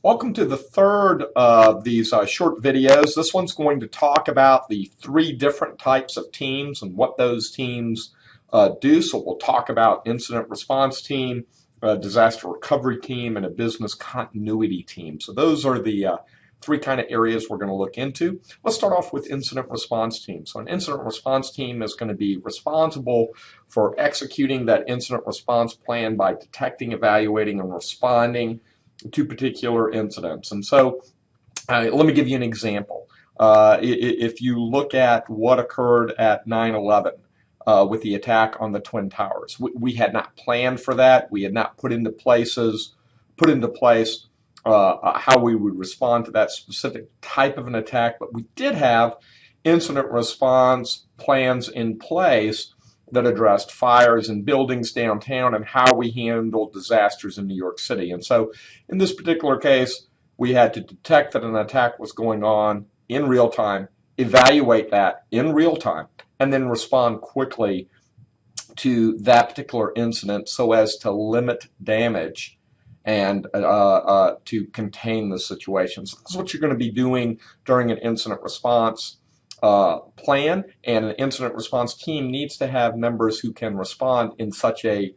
Welcome to the third of these short videos. This one's going to talk about the three different types of teams and what those teams do. So we'll talk about incident response team, disaster recovery team, and a business continuity team. So those are the three kind of areas we're going to look into. Let's start off with incident response team. So an incident response team is going to be responsible for executing that incident response plan by detecting, evaluating, and responding to particular incidents. And so let me give you an example. If you look at what occurred at 9/11 with the attack on the Twin Towers, we had not planned for that. We had not put into place how we would respond to that specific type of an attack, but we did have incident response plans in place that addressed fires in buildings downtown and how we handled disasters in New York City. And so in this particular case, we had to detect that an attack was going on in real time, evaluate that in real time, and then respond quickly to that particular incident so as to limit damage and to contain the situation. So that's what you're going to be doing during an incident response plan, and an incident response team needs to have members who can respond in such a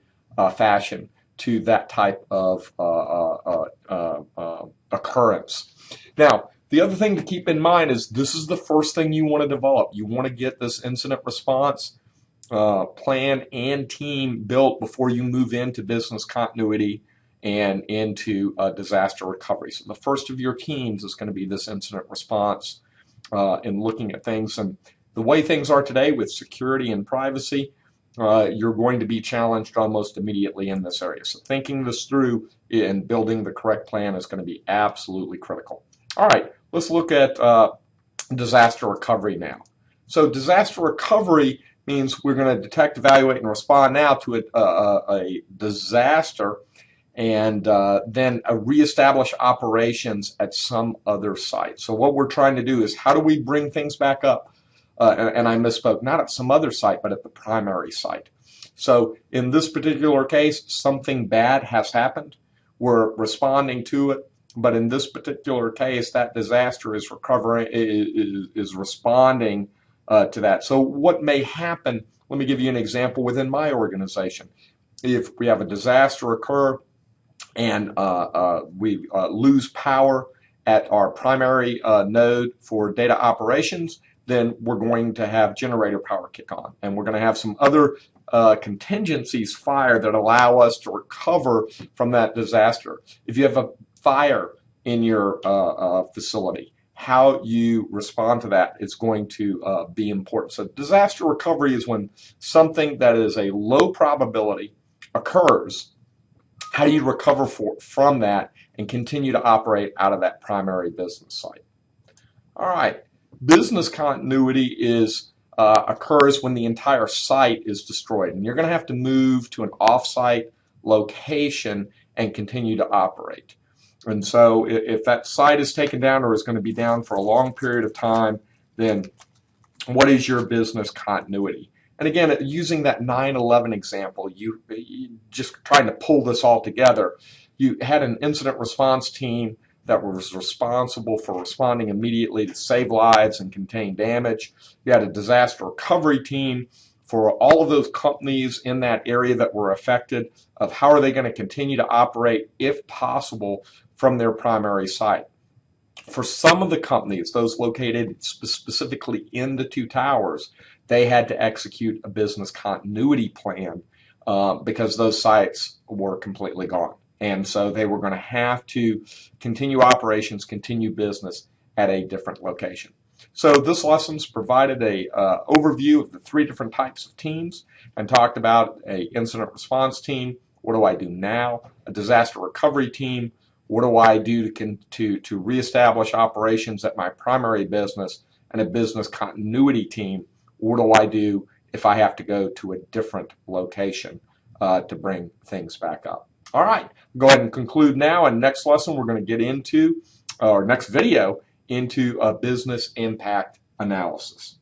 fashion to that type of occurrence. Now, the other thing to keep in mind is this is the first thing you want to develop. You want to get this incident response plan and team built before you move into business continuity and into disaster recovery. So the first of your teams is going to be this incident response and looking at things. And the way things are today with security and privacy, you're going to be challenged almost immediately in this area. So thinking this through and building the correct plan is going to be absolutely critical. All right, let's look at disaster recovery now. So disaster recovery means we're going to detect, evaluate, and respond now to a disaster and then reestablish operations at some other site. So what we're trying to do is how do we bring things back up? And I misspoke, not at some other site, but at the primary site. So in this particular case, something bad has happened. We're responding to it, but in this particular case, that disaster is responding to that. So what may happen, let me give you an example within my organization. If we have a disaster occur, and we lose power at our primary node for data operations, then we're going to have generator power kick on. And we're going to have some other contingencies fire that allow us to recover from that disaster. If you have a fire in your facility, how you respond to that is going to be important. So disaster recovery is when something that is a low probability occurs. How do you recover from that and continue to operate out of that primary business site? All right, business continuity occurs when the entire site is destroyed, and you're going to have to move to an off-site location and continue to operate. And so if that site is taken down or is going to be down for a long period of time, then what is your business continuity? And again, using that 9/11 example, you just trying to pull this all together. You had an incident response team that was responsible for responding immediately to save lives and contain damage. You had a disaster recovery team for all of those companies in that area that were affected of how are they going to continue to operate, if possible, from their primary site. For some of the companies, those located specifically in the two towers, they had to execute a business continuity plan because those sites were completely gone. And so they were going to have to continue operations, continue business at a different location. So this lesson's provided a overview of the three different types of teams and talked about an incident response team. What do I do now? A disaster recovery team. What do I do to reestablish operations at my primary business? And a business continuity team. What do I do if I have to go to a different location to bring things back up? All right, go ahead and conclude now. And next lesson, we're going to get into, or next video, into a business impact analysis.